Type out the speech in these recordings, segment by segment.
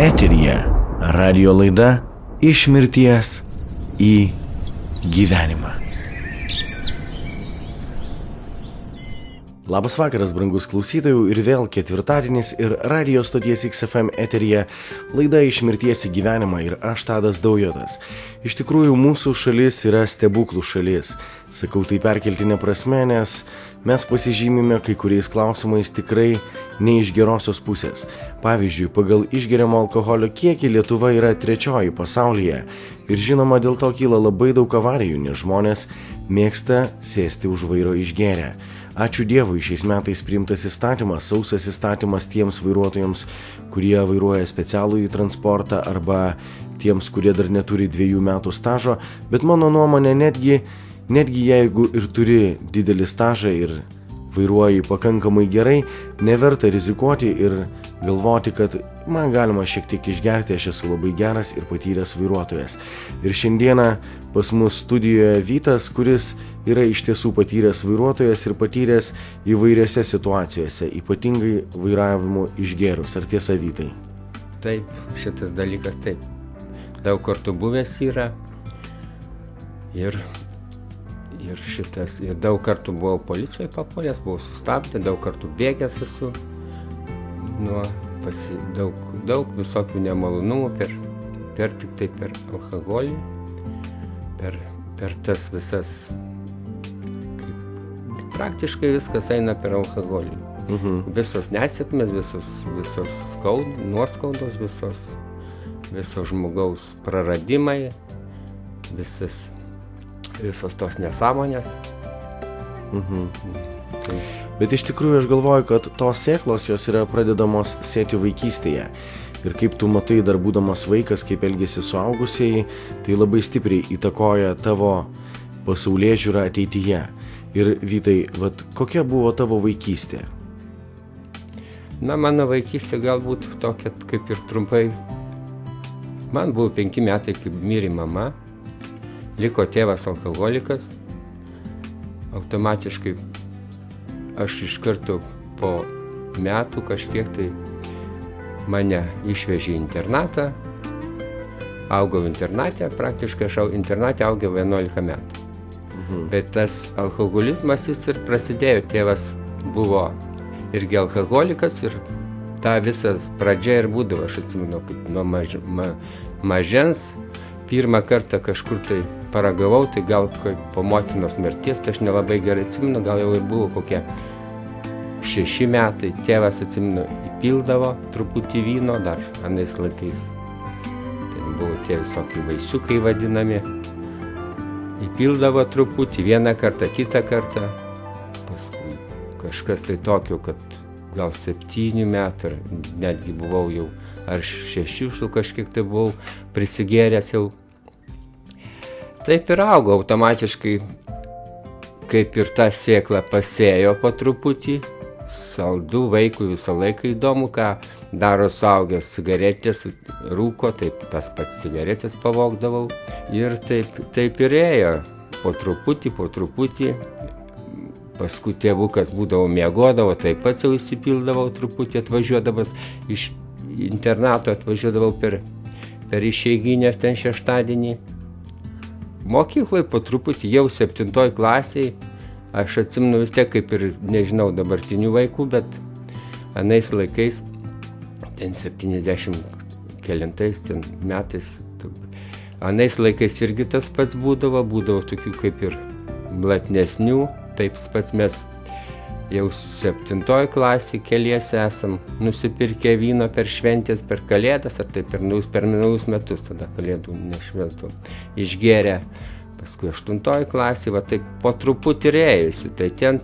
Eteryje radijo laida Iš mirties į gyvenimą. Labas vakaras, brangus klausytojų, ir vėl ketvirtadienis ir radijo stoties XFM eteryje laida Iš mirties į gyvenimą ir aš Tadas Daujotas. Iš tikrųjų, mūsų šalis yra stebuklų šalis. Sakau tai perkeltinė prasme, nes mes pasižymime kai kuriais klausimais tikrai ne iš gerosios pusės. Pavyzdžiui, pagal išgeriamo alkoholio kiekį Lietuva yra 3. pasaulyje. Ir žinoma, dėl to kyla labai daug avarijų, nes žmonės mėgsta sėsti už vairo išgėrę. Ačiū Dievui, šiais metais priimtas įstatymas, sausas įstatymas tiems vairuotojams, kurie vairuoja specialųjį transportą arba tiems, kurie dar neturi 2 metų stažo, bet mano nuomonė, netgi jeigu ir turi didelį stažą ir vairuoji pakankamai gerai, neverta rizikuoti ir galvoti, kad man galima šiek tiek išgerti, aš esu labai geras ir patyręs vairuotojas. Ir šiandieną pas mus studijoje Vytas, kuris yra iš tiesų patyręs vairuotojas ir patyręs įvairiose situacijose, ypatingai vairavimu išgėrus. Ar tiesa, Vytai? Taip, šitas dalykas taip. Daug kartų buvęs yra ir daug kartų buvau policijoje papuolęs, buvau sustabdęs, daug kartų bėgęs esu. Daug visokių nemalonumų per alkoholį, per tas visas, praktiškai viskas eina per alkoholį. Visos nesėkmės, visos nuoskaudos, visos žmogaus praradimai, visos tos nesąmonės. Bet iš tikrųjų aš galvoju, kad tos sėklos jos yra pradedamos sėti vaikystėje. Ir kaip tu matai, dar būdamas vaikas, kaip elgėsi suaugusieji, tai labai stipriai įtakoja tavo pasaulėžiūrą ateityje. Ir Vytai, kokia buvo tavo vaikystė? Mano vaikystė galbūt tokia, kaip ir trumpai. Man buvo 5 metai, kaip mirė mama, liko tėvas alkoholikas, automatiškai aš iš karto po metų kažkiek tai mane išvežė į internatą, augau internate, praktiškai aš internate augiau 11 metų. Bet tas alkoholizmas jis ir prasidėjo, tėvas buvo irgi alkoholikas ir ta visas pradžia ir būdavo, aš atsimenu, kaip nuo mažens, pirmą kartą kažkur tai paragavau, tai gal po motinos mirties, tai aš nelabai gerai atsimenu, gal jau ir buvo kokie 6 metai, tėvas atsimenu, įpildavo truputį vyno, dar anais laikais, ten buvo tie visokie vaisiukai vadinami, įpildavo truputį, vieną kartą, kitą kartą, paskui kažkas tai tokio, kad gal 7 metų, netgi buvau jau, ar 6 kažkiek tai buvau prisigėręs jau. Taip ir augo automatiškai, kaip ir ta sėkla pasėjo po truputį, saldu vaikui visą laiką įdomu, ką daro suaugęs, cigaretės rūko, taip tas pats cigaretės pavogdavau. Ir taip ir ėjo, po truputį, paskui tėvukas būdavo miegodavo, taip pats jau įsipildavau truputį, atvažiuodavas iš internato, atvažiuodavau per išeiginės ten šeštadienį. Mokykloje po truputį jau 7 klasėje, aš atsimenu vis tiek kaip ir nežinau dabartinių vaikų, bet anais laikais, ten 70 kelintais ten metais, anais laikais irgi tas pats būdavo tokių kaip ir blatnesnių, taip pats mes jau 7 klasėje keliese esam nusipirkę vyno per šventės, per kalėdas, ar tai per naujus metus, tada kalėdų nešvesdavom, išgėrę. Paskui 8 klasėje, taip po truputį rėjusi, tai ten,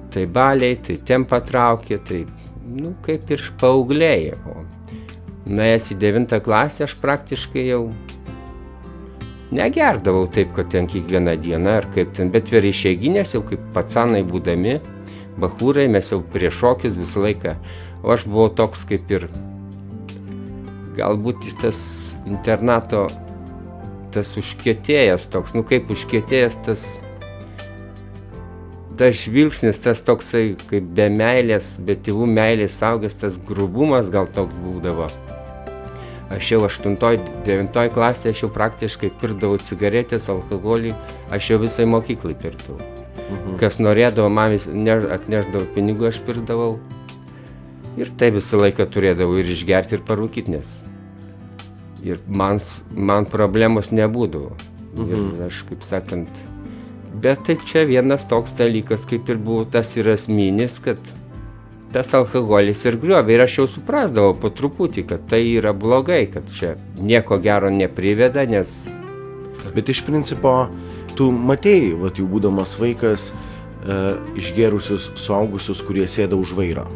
tai baliai, tai ten patraukė, tai, kaip ir paaugliai. O nuėjęs į 9 klasę, aš praktiškai jau negerdavau taip, kad ten kiekvieną dieną, ar kaip ten, bet per išeiginės jau kaip pacanai būdami, bachūrai, mes jau prie šokius visą laiką, o aš buvau toks kaip ir, galbūt tas internato, tas užkietėjęs toks, kaip užkietėjęs tas tas žvilgsnis, tas toksai kaip be meilės, be tėvų meilės saugęs, tas grubumas gal toks būdavo. Aš jau 8-9 klasėje, aš jau praktiškai pirdavau cigaretės, alkoholį, aš jau visai mokyklai pirdavau. Kas norėdavo, man atneždavo pinigų, aš pirdavau. Ir tai visą laiką turėdavau ir išgerti, ir parūkyti, nes ir man problemos nebūdavo. Ir aš, kaip sakant, bet tai čia vienas toks dalykas, kaip ir buvo tas ir esminis, kad tas alkoholis ir griovė. Ir aš jau suprasdavau po truputį, kad tai yra blogai, kad čia nieko gero nepriveda, nes... Bet iš principo, tu matėjai, vat jau būdamas vaikas, išgerusius suaugusius, kurie sėda už vairo.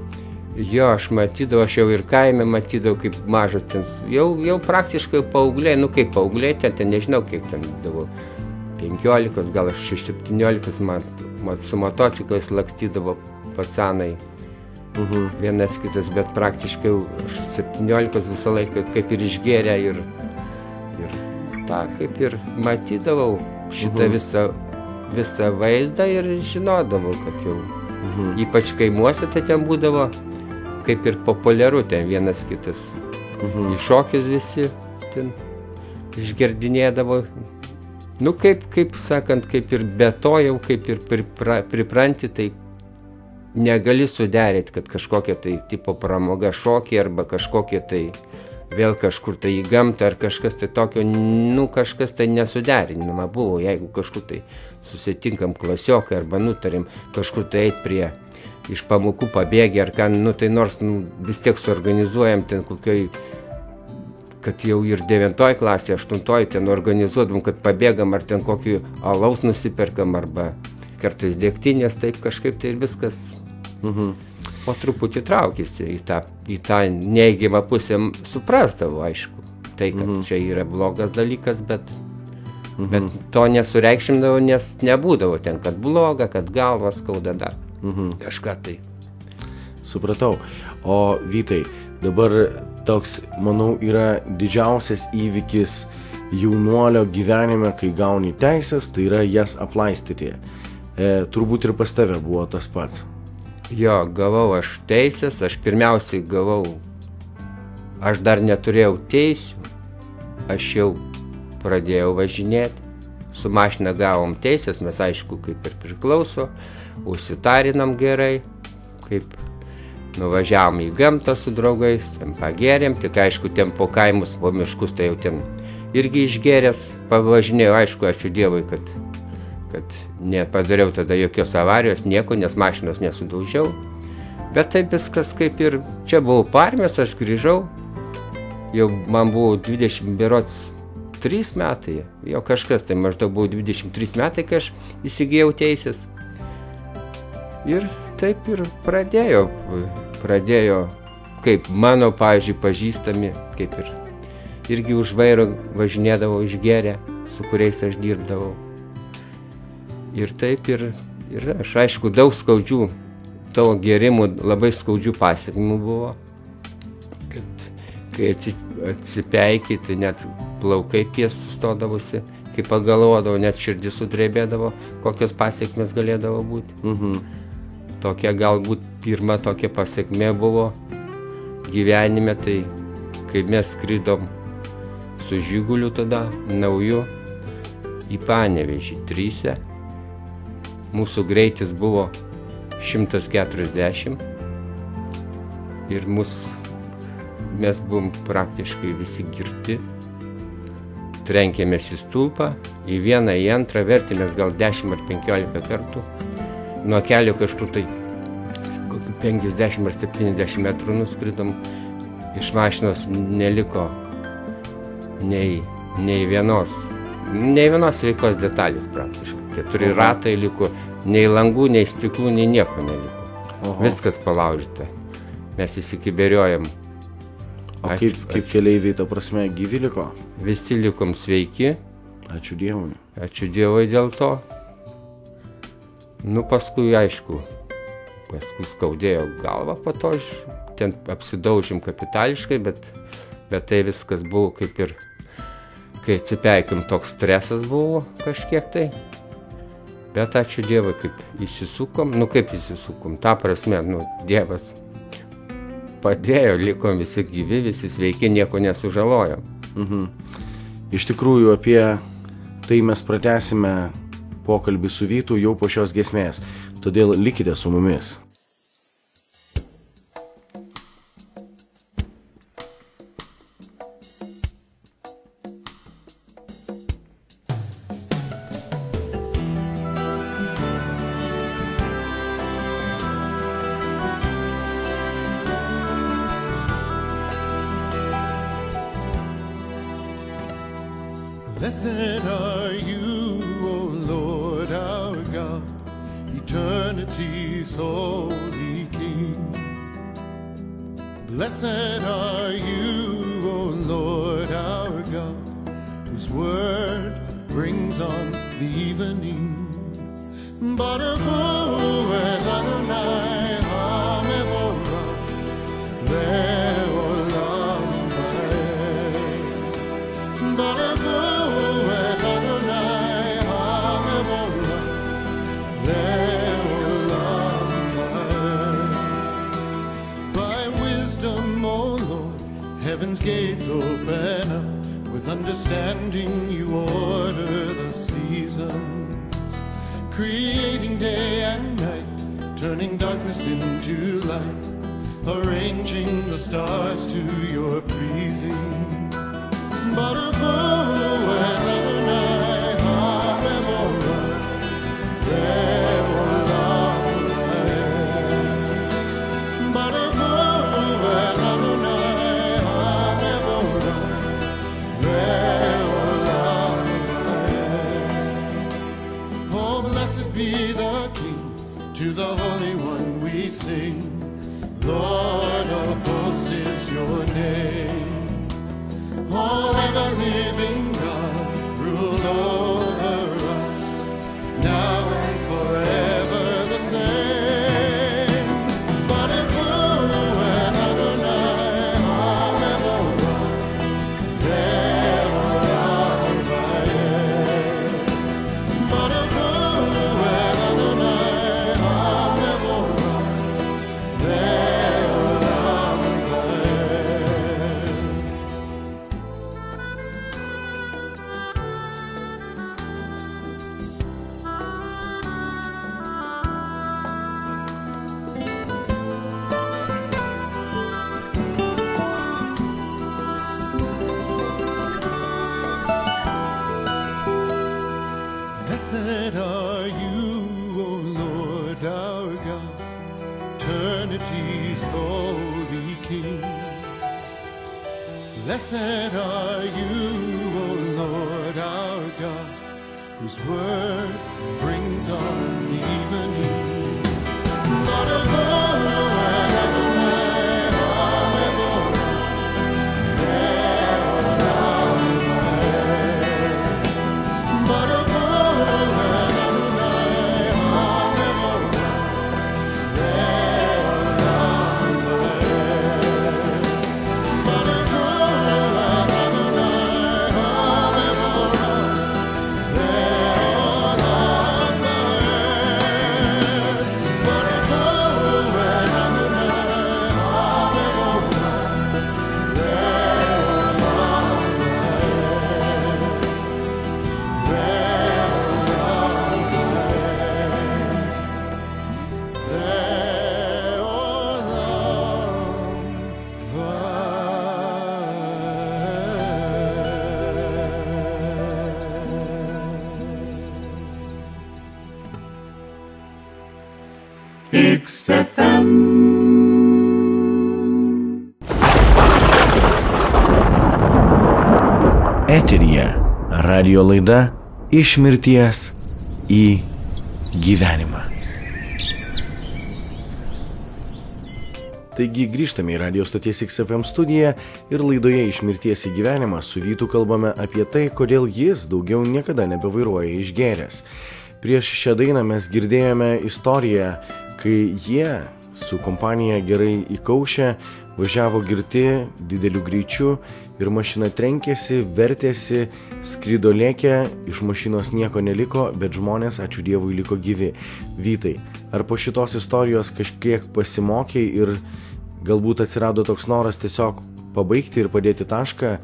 Jo, aš matydavau, aš jau ir kaime matydavau, kaip mažas ten, jau praktiškai paaugliai, kaip paaugliai, ten nežinau, kiek ten davo, 15, gal aš 17, man su motociklais lakstydavo pacanai, vienas kitas, bet praktiškai 17 visą laiką kaip ir išgėrė ir tą kaip ir matydavau šitą visą vaizdą ir žinodavau, kad jau ypač kaimuose tai ten būdavo kaip ir populiaru ten vienas kitas. Į šokius visi ten išgerdinėdavo. Kaip sakant, kaip ir be to jau, kaip ir pripranti, tai negali suderinti, kad kažkokia tai tipo pramoga šokiai arba kažkokia tai vėl kažkur tai į gamtą ar kažkas tai tokio, kažkas tai nesuderinama buvo, jeigu kažkur tai susitinkam klasiokai arba nutarėm kažkur tai eit prie iš pamokų pabėgę ar ką, tai nors vis tiek suorganizuojam ten kokioj, kad jau ir 9 klasė, 8 ten organizuodam, kad pabėgam ar ten kokį alaus nusiperkam arba kartais degtinės, taip kažkaip tai ir viskas po truputį traukėsi į tą neigiamą pusę, suprasdavo, aišku, tai, kad čia yra blogas dalykas, bet to nesureikšimdavo, nes nebūdavo ten, kad bloga, kad galvas skauda dar. Kažką tai. Supratau. O Vytai, dabar toks, manau, yra didžiausias įvykis jaunuolio gyvenime, kai gauni teisės, tai yra jas aplaistyti. Turbūt ir pas tave buvo tas pats. Jo, gavau aš teisės, aš pirmiausiai gavau, aš dar neturėjau teisių, aš jau pradėjau važinėti, su mašina gavom teisės, mes aišku kaip ir priklauso, užsitarinam gerai, kaip nuvažiavom į gamtą su draugais, ten pagėrėm, tik aišku, ten po kaimus, po miškus, tai jau ten irgi išgėręs, pavažinėjau, aišku, ačiū Dievui, kad nepadariau tada jokios avarijos, nieko, nes mašinos nesudaužiau, bet taip viskas kaip ir, čia buvau parmės, aš grįžau, jau man buvo 23 metai, jau kažkas, tai maždaug buvo 23 metai, kai aš įsigijau teisės. Ir taip ir pradėjo, kaip mano, pavyzdžiui, pažįstami, kaip ir irgi už vairo važinėdavo išgėrę, su kuriais aš dirbdavau. Ir taip ir aš, aišku, daug skaudžių, tavo gėrimų labai skaudžių pasiekmių buvo, kad kai atsipeikė, tai net plaukai piestų stodavosi, kai pagalvodavau, net širdis sudrebėdavo, kokios pasiekmės galėdavo būti. Tokia galbūt pirma tokia pasiekmė buvo gyvenime, tai kai mes skridom su Žiguliu tada, nauju, į Panevėžį, 3. Mūsų greitis buvo 140 ir mes buvom praktiškai visi girti, trenkėmės į stulpą, į vieną, į antrą, vertėmės gal 10 ar 15 kartų, nuo kelio kažkur tai 50 ar 70 metrų nuskridom, iš mašinos neliko nei vienos sveikos detalės praktiškai. 4 ratai liko, nei langų, nei stiklų, nei nieko neliko. Viskas palaužyta. Mes įsikiberiojam. O kaip keleiviai, ta prasme, gyvi liko? Visi likom sveiki. Ačiū Dievui. Ačiū Dievui dėl to. Paskui, aišku, skaudėjo galvą po to, ten apsidaužim kapitališkai, bet tai viskas buvo kaip ir, kai atsipeikim, toks stresas buvo kažkiek tai. Bet ačiū Dievui, kaip įsisukom, ta prasme, Dievas padėjo, likom visi gyvi, visi sveiki, nieko nesužalojom. Iš tikrųjų, apie tai mes pratęsime pokalbį su Vytu jau po šios giesmės, todėl likite su mumis. Blessed are you, O Lord our God, eternity's holy King. Blessed are you, O Lord our God, whose word brings on the evening. Baruch hu et Adonai ha-mevorach le'olam va'ed. Baruch hu et Adonai ha-mevorach le'olam va'ed. By wisdom, O Lord, heaven's gates open up. With understanding you order the seasons, creating day and night, turning darkness into light, arranging the stars to your pleasing. Baruch hu et Adonai ha-mevorach le'olam va'ed. Baruch hu et Adonai ha-mevorach le'olam va'ed. Oh, blessed be the King, to the Holy One we sing. Lord of hosts is your name. Oh, ever-living God, rule over us, now and forever the same. Baruch hu et Adonai ha-mevorach le'olam va'ed. Baruch hu et Adonai ha-mevorach le'olam va'ed. Blessed are you, O Lord our God, eternity's holy King. Blessed are you, O Lord our God, whose word brings on the evening. Baruch hu et Adonai ha-mevorach le'olam va'ed. Baruch hu et Adonai ha-mevorach le'olam va'ed. Baruch hu et Adonai ha-mevorach le'olam va'ed. Baruch hu et Adonai ha-mevorach XFM. Eteryje radio laida Iš mirties į gyvenimą. Taigi grįžtame į radio stoties XFM studiją ir laidoje Iš mirties į gyvenimą su Vytu kalbame apie tai, kodėl jis daugiau niekada nebevairuoja išgėręs. Prieš šią dainą mes girdėjome istoriją, kai jie su kompanija gerai įkaušę, važiavo girti, dideliu greičiu ir mašina trenkėsi, vertėsi, skrido lėkė, iš mašinos nieko neliko, bet žmonės, ačiū Dievui, liko gyvi. Vytai, ar po šitos istorijos kažkiek pasimokei ir galbūt atsirado toks noras tiesiog pabaigti ir padėti tašką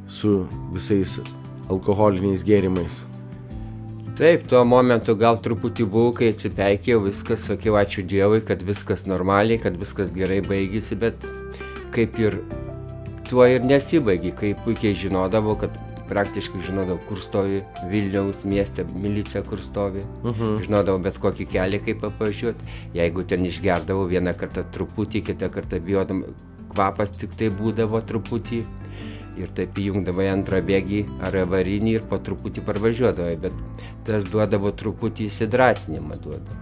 su visais alkoholiniais gėrimais? Taip, tuo momentu gal truputį buvau, kai atsipeikėjau, viskas, sakiau, ačiū Dievui, kad viskas normaliai, kad viskas gerai baigėsi, bet kaip ir tuo ir nesibaigė, kai puikiai žinodavau, kad praktiškai žinodavau, kur stovi Vilniaus mieste milicija, kur stovi, žinodavau bet kokį kelią, kaip apvažiuoti, jeigu ten išgerdavau vieną kartą truputį, kitą kartą bijodam, kvapas tik tai būdavo truputį, ir taip įjungdavo į antrą bėgį ar avarinį ir po truputį parvažiuodavo, bet tas duodavo truputį įsidrasnimą duodavo.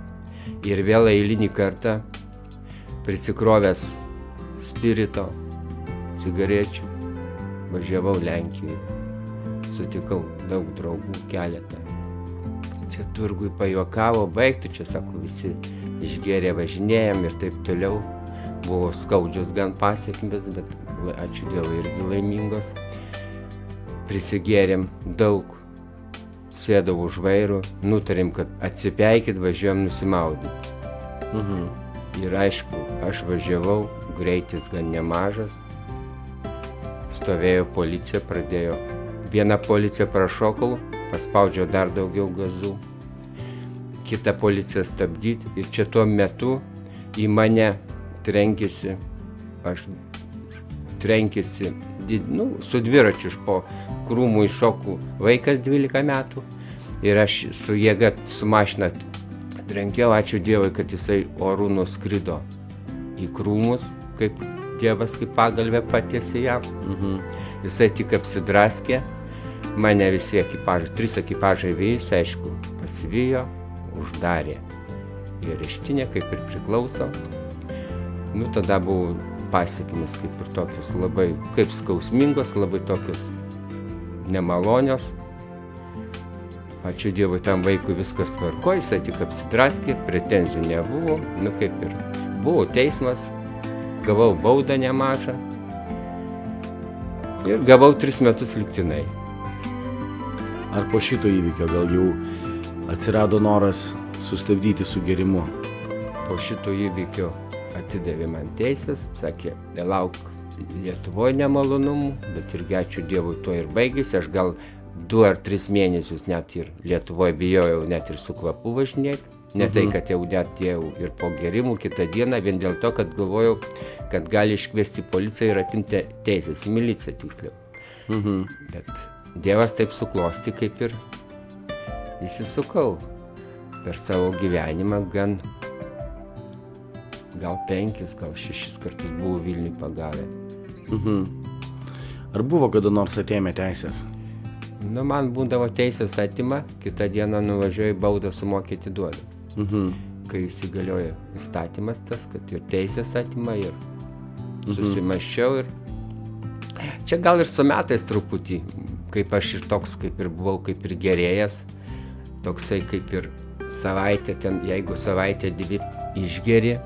Ir vėl eilinį kartą prisikrovęs spirito, cigarečių, važiavau Lenkijoje, sutikau daug draugų keletą. Čia turgui pajuokavo, baigtų, čia sako, visi išgėrė važinėjam ir taip toliau. Buvo skaudžios gan pasiekmes, bet ačiū Dievui irgi laimingos. Prisigėrėm daug, sėdau už vairo, nutarėm, kad atsipeikit, važiuojam nusimaudyti. Ir aišku, aš važiavau, greitis gan nemažas, stovėjo policija, pradėjo. Vieną policiją prašokau, paspaudžiau dar daugiau gazų, kitą policiją stabdyti ir čia tuo metu į mane trenkėsi su dviračiu iš po krūmų iššokų vaikas 12 metų ir aš su jėga su mašina trenkiau, ačiū Dievui, kad jisai oru nuskrido į krūmus, kaip Dievas kaip pagalvę patiesė jam. Jisai tik apsidraskė, mane visi ekipažai, 3 ekipažai vėjusi, aišku, pasivijo, uždarė į areštinę, kaip ir priklauso. Tada buvo pasiekmes kaip ir tokios labai, kaip skausmingos, labai tokios nemalonios. Ačiū Dievui, tam vaikui viskas tvarko, jisai tik apsidraskė, pretenzijų nebuvo, kaip ir buvo teismas, gavau baudą nemažą ir gavau 3 metus lygtinai. Ar po šito įvykio gal jau atsirado noras sustabdyti su gėrimu? Po šito įvykio atidavė man teisės, sakė, nelauk Lietuvoje nemalonumų, bet irgi ačiū Dievui to ir baigėsi, aš gal 2 ar 3 mėnesius net ir Lietuvoje bijojau net ir su kvapu važinėti, ne tai, kad jau net jau ir po gėrimų kitą dieną, vien dėl to, kad galvojau, kad gali iškviesti policiją ir atimti teisės į miliciją tiksliau. Bet Dievas taip suklosti, kaip ir įsisukau per savo gyvenimą gan gal 5, gal 6 kartus buvo Vilniui pagavę. Ar buvo kada nors atėmę teisės? Man būdavo teisės atima, kitą dieną nuvažiuoju baudą sumokėti duoda. Kai įsigalioja įstatymas tas, kad ir teisės atima ir susimaščiau ir čia gal ir su metais truputį, kaip aš ir toks, kaip ir buvau, kaip ir gerėjas, toksai kaip ir savaitę ten, jeigu savaitę 2 išgeri,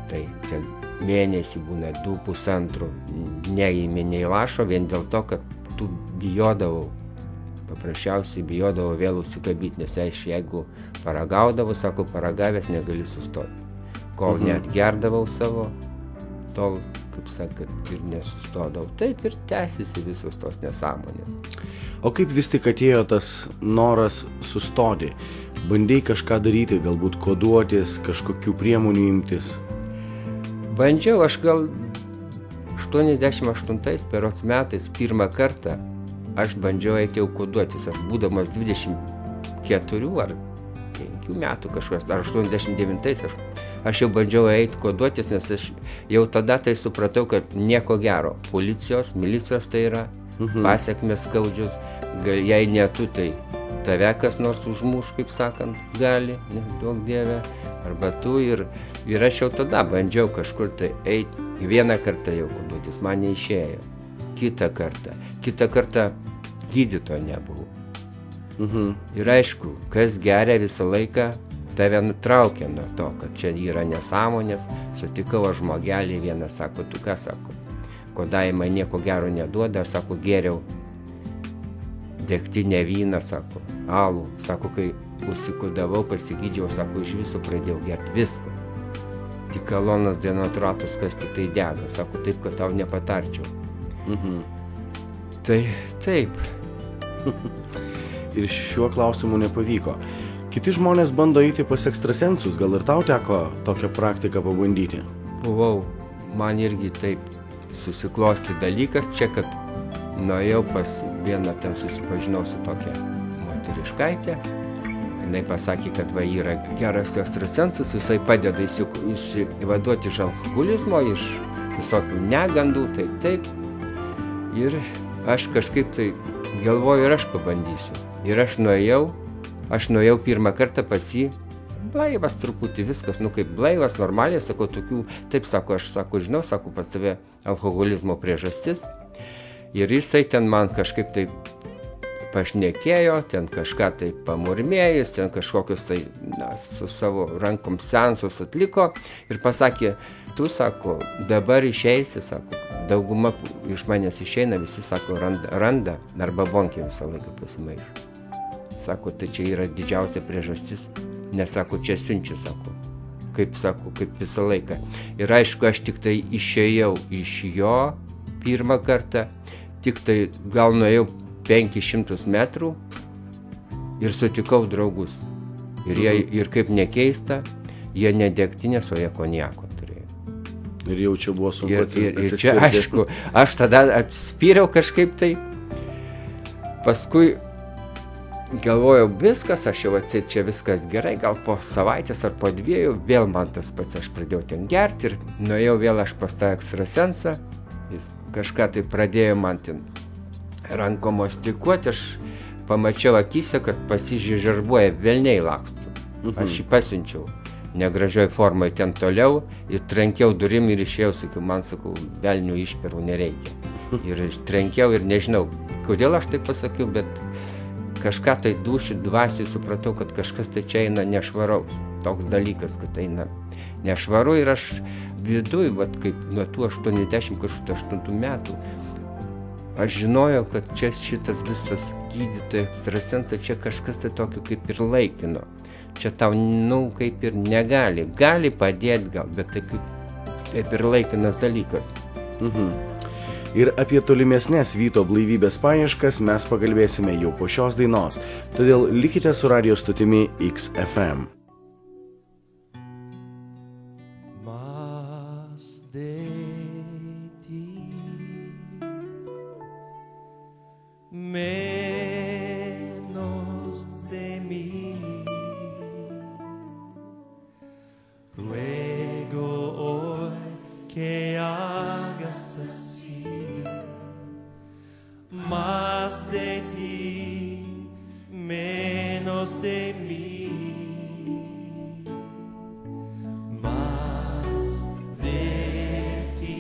tai ten mėnesį būna 2,5 neįmė nei lašo, vien dėl to, kad tu bijodavau, paprasčiausiai bijodavau vėl užsikabyti, nes jeigu paragaudavau, sako, paragavęs negali sustoti. Kol net gerdavau savo, tol, kaip sakant, ir nesustodavau. Taip ir tęsiasi visos tos nesąmonės. O kaip vis tik atėjo tas noras sustoti? Bandei kažką daryti, galbūt koduotis, kažkokių priemonių imtis? Bandžiau, aš gal 88 berods metais pirmą kartą aš bandžiau eiti jau koduotis, aš būdamas 24 ar 5 metų kažkas, ar 89 aš jau bandžiau eiti koduotis, nes aš jau tada tai supratau, kad nieko gero, policijos, milicijos tai yra, pasiekmes skaudžios, jei ne tu, tai tave kas nors užmuš, kaip sakant, gali, neduok Dieve, arba tu ir aš jau tada bandžiau kažkur tai eiti, vieną kartą jau koduotis, man neišėjo, kitą kartą gydytojo nebuvo. Ir aišku, kas geria visą laiką, tave nutraukia nuo to, kad čia yra nesąmonės. Sutikau aš žmogelį vieną, sako, tu ką, sako, kodai man nieko gero neduoda, aš, sako, geriau degtinę vyną, sako, alų, sako, kai užsikudavau, pasigydžiau, sako, iš viso pradėjau gerti viską. Tik kalonas denotratus, kas tik tai dega, sako, taip, kad tau nepatarčiau. Tai taip. Ir šiuo klausimu nepavyko. Kiti žmonės bando eiti pas ekstrasensus, gal ir tau teko tokią praktiką pabandyti? Buvau, man irgi taip susiklosti dalykas čia, kad nuėjau pas vieną, ten susipažinau su tokia moteriškaitė. Jinai pasakė, kad va yra geras ekstrasensas, jisai padeda išsivaduoti iš alkoholizmo, iš visokių negandų, taip. Ir aš kažkaip tai galvoju, ir aš pabandysiu. Ir aš nuėjau pirmą kartą pas jį, blaivas truputį viskas, kaip blaivas, normaliai, sako, tokių, taip, sako, aš, sako, žinau, sako, pas tave alkoholizmo priežastis. Ir jisai ten man kažkaip tai pašnekėjo, ten kažką tai pamurmėjus, ten kažkokius tai, su savo rankom seansus atliko ir pasakė, tu, sako, dabar išeisi, sako, dauguma iš manęs išeina, visi, sako, randa, arba bonkė visą laiką pasimaišo. Sako, tai čia yra didžiausia priežastis, nes, sako, čia siunčia, sako, kaip visą laiką. Ir aišku, aš tik tai išėjau iš jo pirmą kartą, tik tai gal nuėjau 500 metrų ir sutikau draugus. Ir kaip nekeista, jie ne degtinės, o jie konjako turėjo. Ir jau čia buvo sunku atsispirti. Ir čia, aišku, aš tada atsispyriau kažkaip tai. Paskui galvojau, viskas, aš jau čia viskas gerai, gal po savaitės ar po 2, vėl man tas pats, aš pradėjau ten gerti ir nuėjau vėl aš pas tą ekstrasensą. Jis kažką tai pradėjo man ten rankom mostikuoti, aš pamačiau akyse, kad pasižirbuoja, velniai laksto. Aš jį pasiunčiau negražioj formai ten toliau ir trenkiau durim ir išėjau, sakiau, man, sakau, velnių išperų nereikia. Ir trenkiau ir nežinau, kodėl aš tai pasakiau, bet kažką tai dvasiai supratau, kad kažkas tai čia eina nešvaraus. Toks dalykas, kad eina nešvaru ir aš viduj, vat, kaip nuo tų 88 metų, aš žinojau, kad čia šitas visas gydytojas ekstrasensas, čia kažkas tai tokio kaip ir laikino. Čia tau, kaip ir gali padėti gal, bet tai kaip ir laikinas dalykas. Ir apie tolimesnės Vyto blaivybės paieškas mes pakalbėsime jau po šios dainos. Todėl likite su radijo stotimi XFM. Menos de mí, ruego hoy que hagas así, más de ti, menos de mí, más de ti,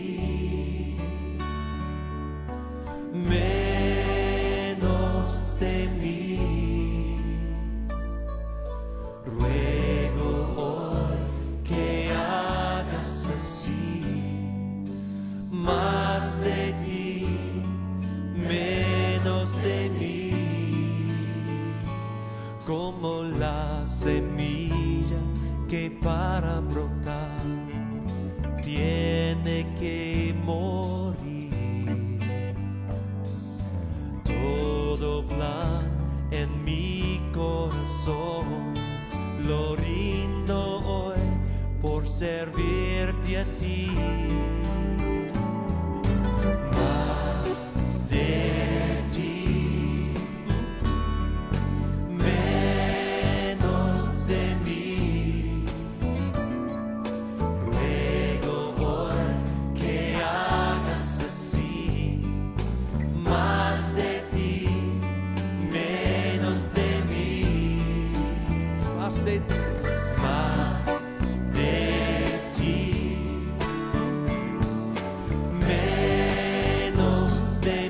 de mí, ruego hoy que hagas así, más de ti, menos de mí, como la semilla que para brotar tiene que morir. Todo plan en mi corazón lo rindo hoy por servirte a ti. Más de ti, menos de mí, ruego hoy que hagas así, más de ti, menos de mí, más de ti, más de ti, menos de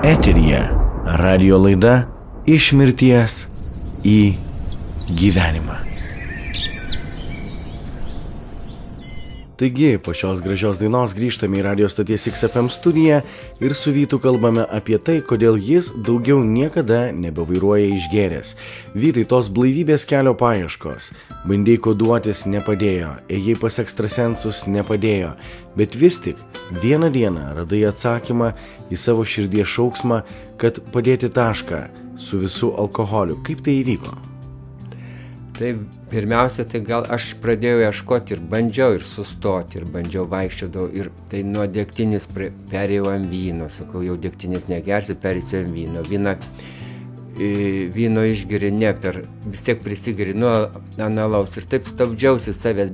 Eteryje radio laida Iš mirties į gyvenimą. Taigi, po šios gražios dainos grįžtame į radio stoties XFM studiją ir su Vytu kalbame apie tai, kodėl jis daugiau niekada nebevairuoja išgėręs. Vytai, tos blaivybės kelio paieškos. Bandėjai koduotis, nepadėjo, ėjai pas ekstrasensus, nepadėjo, bet vis tik vieną dieną radai atsakymą į savo širdies šauksmą, kad padėti tašką su visu alkoholiu. Kaip tai įvyko? Tai pirmiausia, tai gal aš pradėjau ieškoti ir bandžiau ir sustoti, ir bandžiau vaikščiodavau, ir tai nuo degtinės perėjau ant vyno, sakau, jau degtinės negersiu, perėsiu ant vyno. Vyno išgeri vis tiek prisigeri nuo analaus ir taip stabdžiausi savęs,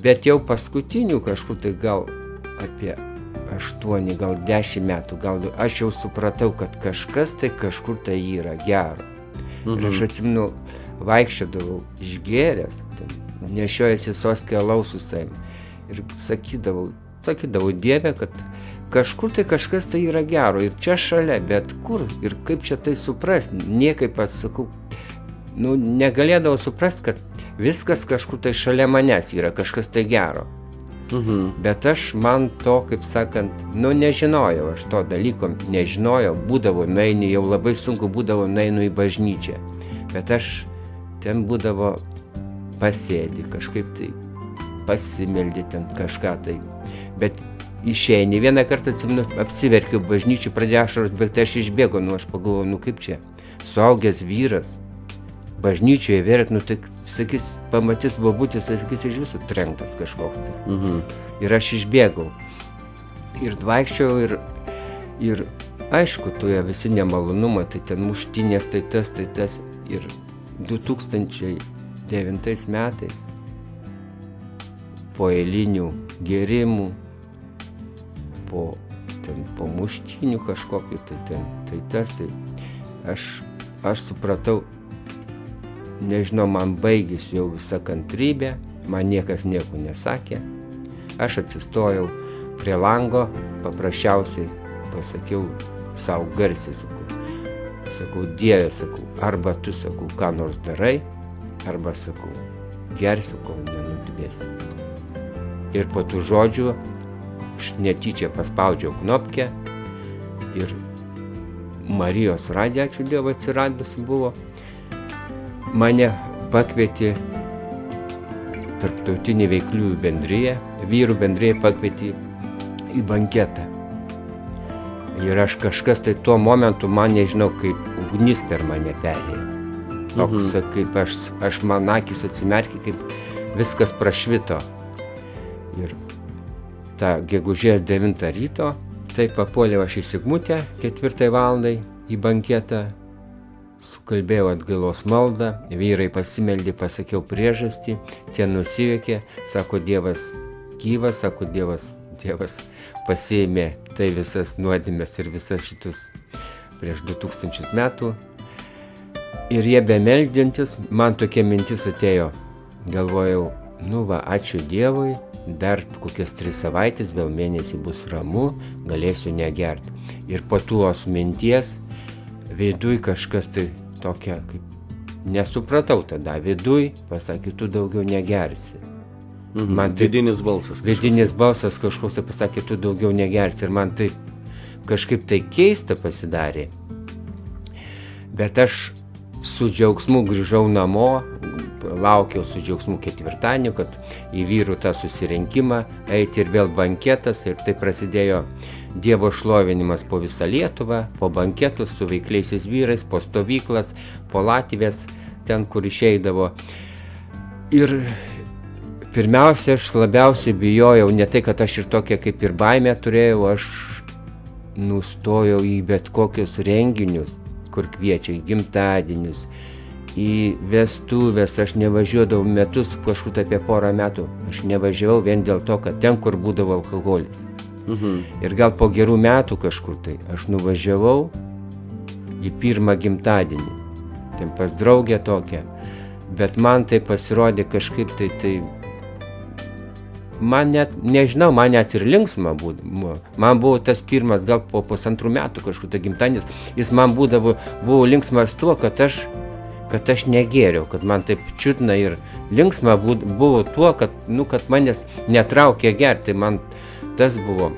bet jau paskutinių kažkur tai gal apie 8, gal 10 metų, gal aš jau supratau, kad kažkas tai kažkur tai yra gero. Ir aš atsimenu, vaikščiodavau išgėręs, nešiojasi soskį alaus su savim ir sakydavau, Dieve, kad kažkur tai kažkas tai yra gero ir čia šalia, bet kur ir kaip čia tai suprasti, niekaip atsakau, negalėdavau suprasti, kad viskas kažkur tai šalia manęs yra kažkas tai gero. Bet man to, kaip sakant, nežinojau, aš to dalyko nežinojau, nueini, jau labai sunku būdavo nueinu į bažnyčią, bet aš ten būdavo pasėdi, kažkaip tai pasimeldi ten kažką tai, bet išeini, vieną kartą apsiverkiau bažnyčių, pradėjo ašaros, bet aš išbėgau, aš pagalvojau, kaip čia, suaugęs vyras, bažnyčioje verkt, tai sakys, pamatys bobutis, sakys, iš visų trenktas kažkoks tai. Ir aš išbėgau. Ir vaikščiau ir aišku, tuoje visi nemalonumai, tai ten muštinės, tai tas. Ir 2009 metais po eilinių gėrimų, po muštinių kažkokių, tai aš supratau, nežinau, man baigėsi jau visa kantrybė, man niekas nieko nesakė. Aš atsistojau prie lango, paprasčiausiai pasakiau savo garsiai, sakau, Dieve, sakau, arba tu, sakau, ką nors darai, arba sakau, gersiu, kol nenudvėsi. Ir po tų žodžių aš netyčia paspaudžiau knopkę ir Marijos radija, ačiū Dievui, atsiradusi buvo. Mane pakvietė tarptautinį veikliųjų bendriją, vyrų bendriją pakvietė į banketą. Ir aš kažkas tai tuo momentu, man nežinau, kaip ugnis per mane perėjo. Toks, kaip aš man akis atsimerkė, kaip viskas prašvito. Ir tą gegužės 9 ryto, tai papuoliau aš į Sigmutę 4 valandai į banketą, sukalbėjau atgailos maldą, vyrai pasimeldė, pasakiau priežastį, tie nusijuokė, sako, Dievas gyvas, sako, Dievas pasiėmė tai visas nuodėmes ir visas šitus prieš 2000 metų. Ir jie bemeldžiantis, man tokia mintis atėjo, galvojau, ačiū Dievui, dar kokias 3 savaitės, vėl mėnesį bus ramu, galėsiu negerti. Ir po tuos minties viduj kažkas tai tokia, kaip nesupratau tada, viduj pasakė, tu daugiau negersi. Man vidinis balsas. Vidinis balsas kažkoks pasakė, tu daugiau negersi. Ir man tai kažkaip tai keista pasidarė. Bet aš su džiaugsmu grįžau namo, laukiau su džiaugsmu ketvirtadienį, kad į vyrų tą susirinkimą eiti ir vėl banketas. Ir tai prasidėjo Dievo šlovinimas po visą Lietuvą, po banketus su veikliaisiais vyrais, po stovyklas, po Latvijas, ten, kur išeidavo. Ir pirmiausia, aš labiausiai bijojau, ne tai, kad aš ir tokia kaip ir baimę turėjau, aš nustojau į bet kokius renginius, kur kviečia į gimtadienius, į vestuvės, aš nevažiuodavau metus, kažkur apie porą metų, aš nevažiavau vien dėl to, kad ten, kur būdavo alkoholis. Ir gal po gerų metų kažkur tai aš nuvažiavau į pirmą gimtadienį, ten pas draugę tokią, bet man tai pasirodė kažkaip tai man net, nežinau, man net ir linksma būdavo. Man buvo tas pirmas, gal po 2 metų kažkur tai gimtadienis, jis man buvo linksmas tuo, kad aš negėriau, kad man taip čiutna ir linksma buvo tuo, kad manęs netraukė gerti, man tas buvo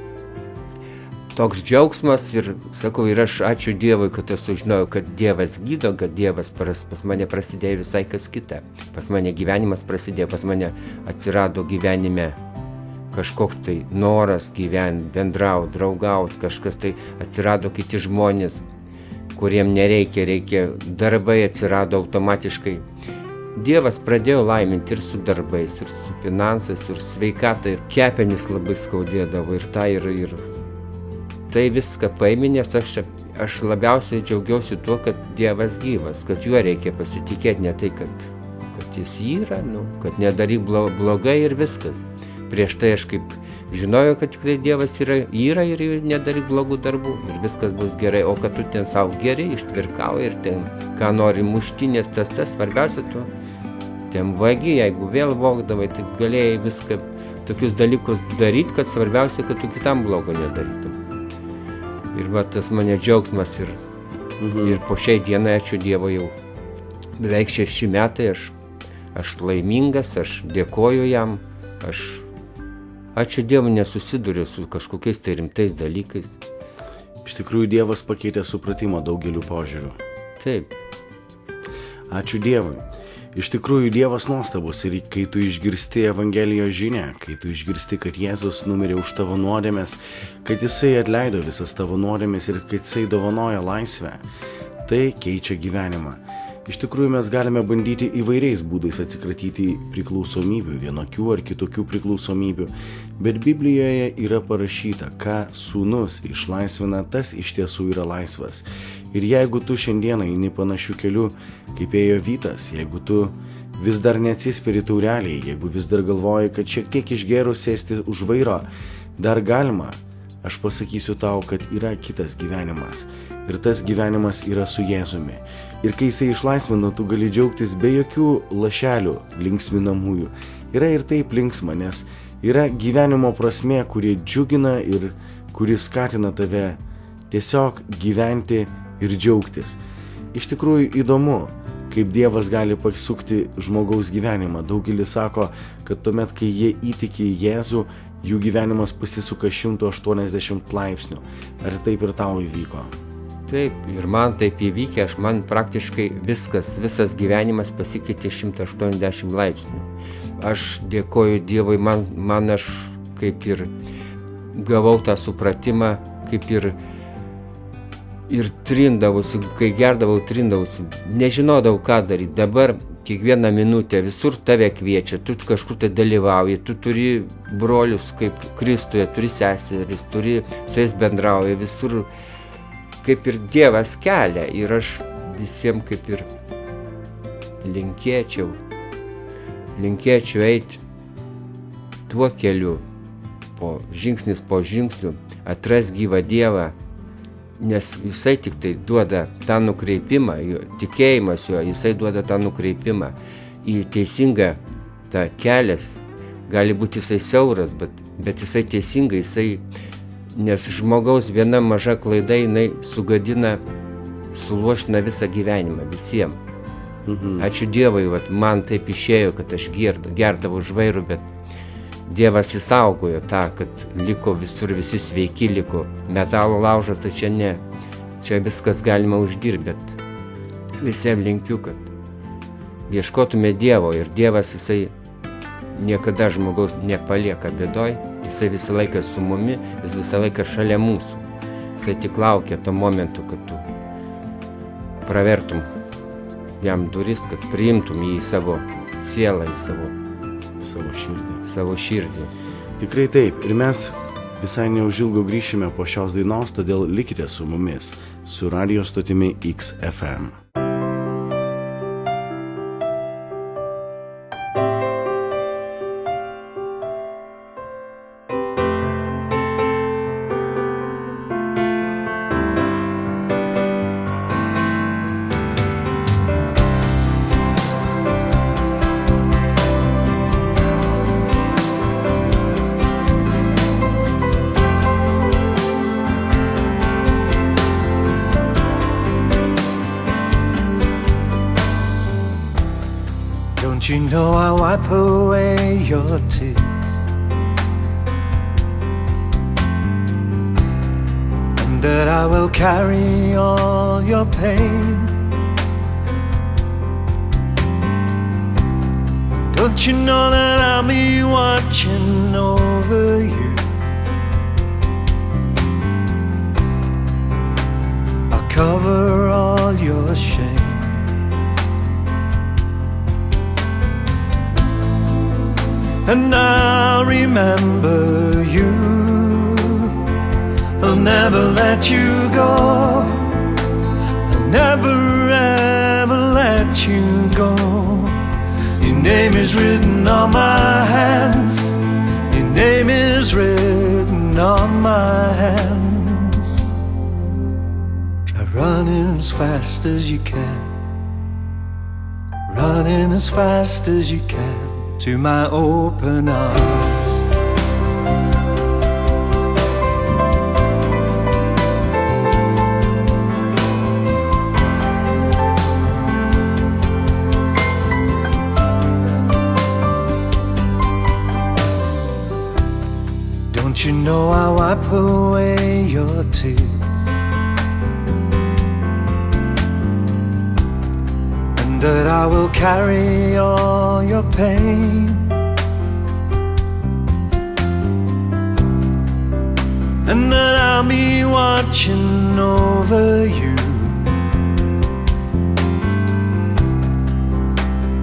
toks džiaugsmas ir sakau, ir aš ačiū Dievui, kad aš sužinojau, kad Dievas gydo, kad Dievas pas mane prasidėjo visai kas kita. Pas mane gyvenimas prasidėjo, pas mane atsirado gyvenime kažkoks tai noras gyventi, bendrauti, draugauti, kažkas tai atsirado kiti žmonės, kuriem reikia darbai atsirado automatiškai. Dievas pradėjo laiminti ir su darbais, ir su finansais, ir sveikata, ir kepenis labai skaudėdavo, ir tai, ir tai viską paiminės, aš labiausiai džiaugiausi tuo, kad Dievas gyvas, kad juo reikia pasitikėti, ne tai, kad jis yra, kad nedaryk blogai ir viskas. Prieš tai aš kaip žinojau, kad tik tai Dievas yra ir nedaryk blogų darbų ir viskas bus gerai, o kad tu ten savo geri, ištvirkauji ir ten, ką nori muštinės, tas, svarbiausia tu ten vagi, jeigu vėl vogdavai, tai galėjai viską, tokius dalykus daryti, kad svarbiausia, kad tu kitam blogo nedarytum. Ir va tas mane džiaugsmas ir po šiai dienai, ačiū Dievui, jau beveik 6 metai, aš laimingas, aš dėkoju jam, ačiū Dievui nesusiduriu su kažkokiais tai rimtais dalykais. Iš tikrųjų, Dievas pakeitė supratimą daugeliu požiūrių. Taip. Ačiū Dievui. Iš tikrųjų, Dievas nuostabus ir kai tu išgirsti Evangelijos žinią, kai tu išgirsti, kad Jėzus numirė už tavo nuodėmes, kad Jisai atleido visas tavo nuodėmes ir kad Jisai dovanoja laisvę, tai keičia gyvenimą. Iš tikrųjų, mes galime bandyti įvairiais būdais atsikratyti priklausomybių, vienokių ar kitokių priklausomybių, bet Biblijoje yra parašyta, ką sūnus išlaisvina, tas iš tiesų yra laisvas. Ir jeigu tu šiandieną eini panašių kelių, kaip ėjo Vytas, jeigu tu vis dar neatsispiri taureliai, jeigu vis dar galvoji, kad šiek tiek išgėrus sėsti už vairo, dar galima, aš pasakysiu tau, kad yra kitas gyvenimas. Ir tas gyvenimas yra su Jėzumi. Ir kai Jisai išlaisvina, tu gali džiaugtis be jokių lašelių linksminamųjų. Yra ir taip linksma, nes yra gyvenimo prasmė, kuri džiugina ir kuri skatina tave tiesiog gyventi ir džiaugtis. Iš tikrųjų įdomu, kaip Dievas gali pasukti žmogaus gyvenimą. Daugelis sako, kad tuomet, kai jie įtiki Jėzų, jų gyvenimas pasisuka 180 laipsnių. Ar taip ir tau įvyko? Taip, ir man taip įvykė, man praktiškai visas gyvenimas pasikeitė 180 laipsnių. Aš dėkoju Dievui, man aš kaip ir gavau tą supratimą, kaip ir trindavausi, kai gerdavau, trindavausi, nežinodavau, ką daryti. Dabar kiekvieną minutę visur tave kviečia, tu kažkur tai dalyvauji, tu turi brolius kaip Kristuje, turi seseris, turi su jais bendrauji, visur kaip ir Dievas kelia ir aš visiems kaip ir linkėčiau eiti tuo keliu, žingsnis po žingsnių, atras gyvą Dievą, nes Jisai tik tai duoda tą nukreipimą, tikėjimas juo, Jisai duoda tą nukreipimą į teisingą tą kelias, gali būti Jisai siauras, bet Jisai teisingai, nes žmogaus viena maža klaida, jinai sugadina, suluošina visą gyvenimą visiems. Ačiū Dievui, man taip išėjo, kad aš gerdavau už vairų, bet Dievas įsaugojo tą, kad liko visur, visi sveiki liko. Metalo laužas, tai čia ne, čia viskas galima uždirbti, bet visiems linkiu, kad ieškotume Dievo ir Dievas Jisai niekada žmogaus nepalieka bėdoj, Jisai visą laiką su mumi, Jis visą laiką šalia mūsų. Jisai tik laukia to momentu, kad tu pravertum jam duris, kad priimtum jį į savo sielą, į savo širdį. Tikrai taip, ir mes visai neužilgo grįšime po šios dainos, todėl likite su mumis, su radio stotimi XFM. you know I wipe away your tears? And that I will carry all your pain? Don't you know that I'll be watching over you? I'll cover all your shame. And I'll remember you. I'll never let you go. I'll never ever let you go. Your name is written on my hands. Your name is written on my hands. Try running as fast as you can. Running as fast as you can to my open arms. Don't you know I wipe away your tears? And that I will carry all your pain? And that I'll be watching over you?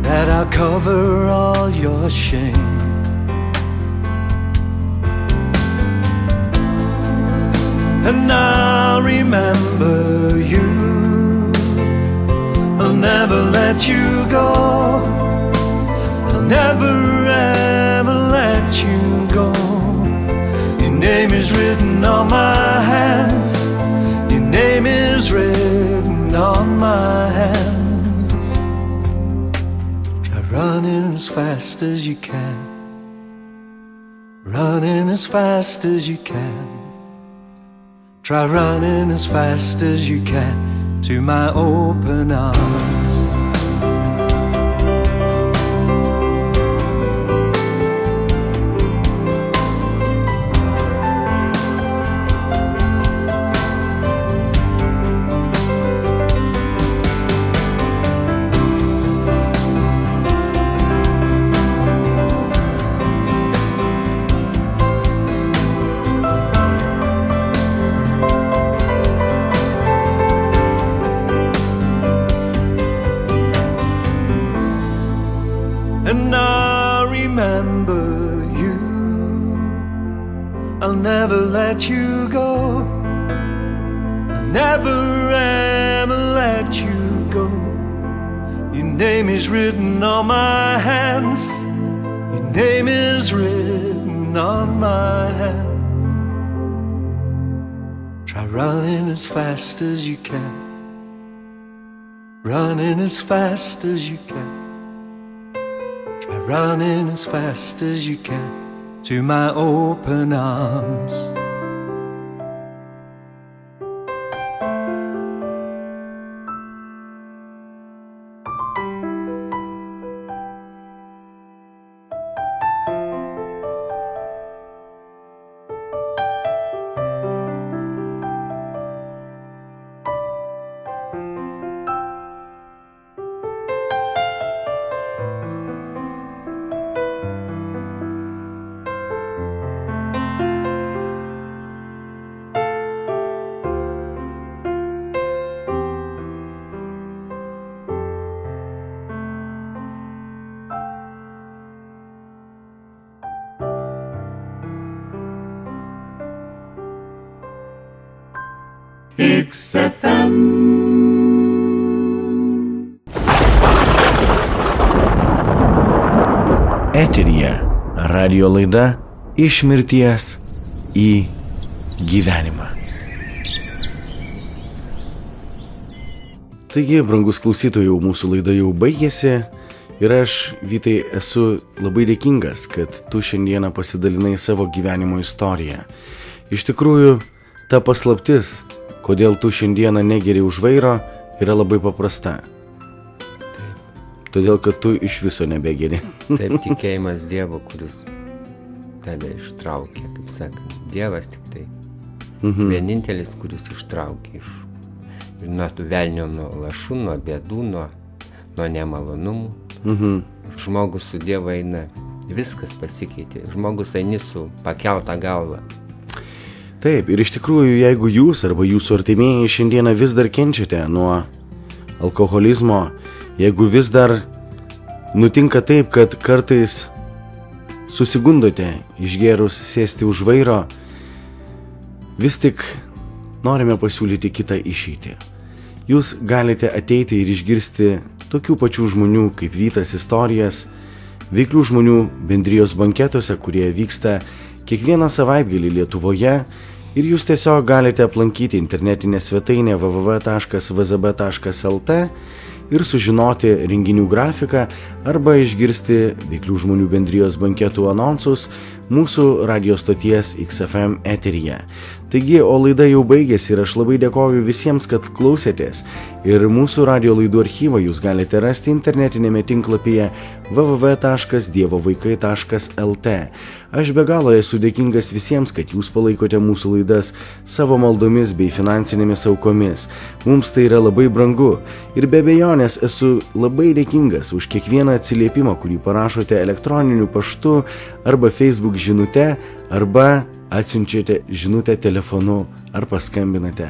That I'll cover all your shame? And I'll remember you. I'll never let you go. I'll never ever let you go. Your name is written on my hands. Your name is written on my hands. Try running as fast as you can. Running as fast as you can. Try running as fast as you can to my open arms. And I remember you. I'll never let you go. I'll never ever let you go. Your name is written on my hands. Your name is written on my hands. Try running as fast as you can. Running as fast as you can. Running as fast as you can to my open arms. XFM. Eteryje radio laida Iš mirties į gyvenimą. Taigi, brangus klausytojų, mūsų laida jau baigėsi ir aš, Vytai, esu labai dėkingas, kad tu šiandieną pasidalinai savo gyvenimo istoriją. Iš tikrųjų, ta paslaptis, kodėl tu šiandieną negeri už vairo, yra labai paprasta. todėl kad tu iš viso nebegeri. Taip, tikėjimas Dievo, kuris tave ištraukė, kaip sakant. Dievas tik tai. Vienintelis, kuris ištraukė nuo velnio, nuo lašų, nuo bėdų, nuo nemalonumų. Žmogus su Dievu eina, viskas pasikeitė. Žmogus eini su pakelta galva. Taip, ir iš tikrųjų, jeigu jūs arba jūsų artimieji šiandieną vis dar kenčiate nuo alkoholizmo, jeigu vis dar nutinka taip, kad kartais susigundote išgėrus sėsti už vairo, vis tik norime pasiūlyti kitą išeitį. Jūs galite ateiti ir išgirsti tokių pačių žmonių kaip Vytas istorijas, veiklių žmonių bendrijos banketuose, kurie vyksta kiekvieną savaitgalį Lietuvoje, ir jūs tiesiog galite aplankyti internetinę svetainę www.vzb.lt ir sužinoti renginių grafiką arba išgirsti veiklių žmonių bendrijos banketų anonsus mūsų radio stoties XFM eteryje. Taigi, o laida jau baigėsi ir aš labai dėkoju visiems, kad klausėtės. Ir mūsų radio laidų archyvą jūs galite rasti internetinėme tinklapyje www.dievovaikai.lt. Aš be galo esu dėkingas visiems, kad jūs palaikote mūsų laidas savo maldomis bei finansinėmis aukomis. Mums tai yra labai brangu. Ir be abejonės esu labai dėkingas už kiekvieną atsiliepimą, kurį parašote elektroniniu paštu arba Facebook žinute, arba atsiunčiate žinutę telefonu ar paskambinate.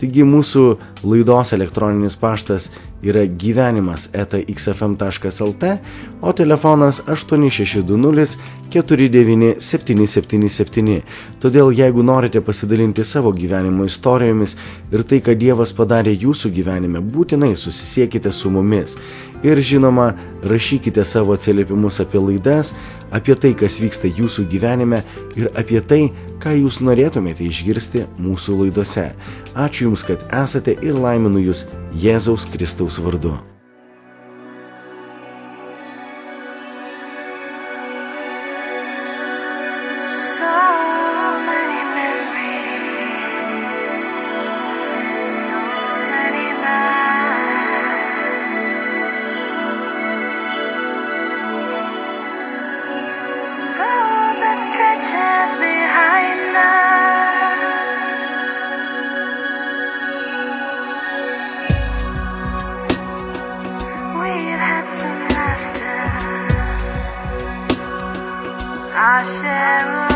Taigi mūsų laidos elektroninis paštas yra gyvenimas@xfm.lt, o telefonas 8620 49777. Todėl jeigu norite pasidalinti savo gyvenimo istorijomis ir tai, ką Dievas padarė jūsų gyvenime, būtinai susisiekite su mumis. Ir žinoma, rašykite savo atsiliepimus apie laidas, apie tai, kas vyksta jūsų gyvenime ir apie tai, ką jūs norėtumėte išgirsti mūsų laidose. Ačiū Jums, kad esate ir laiminu Jūs Jėzaus Kristaus vardu. Stretches behind us. We've had some laughter, our share of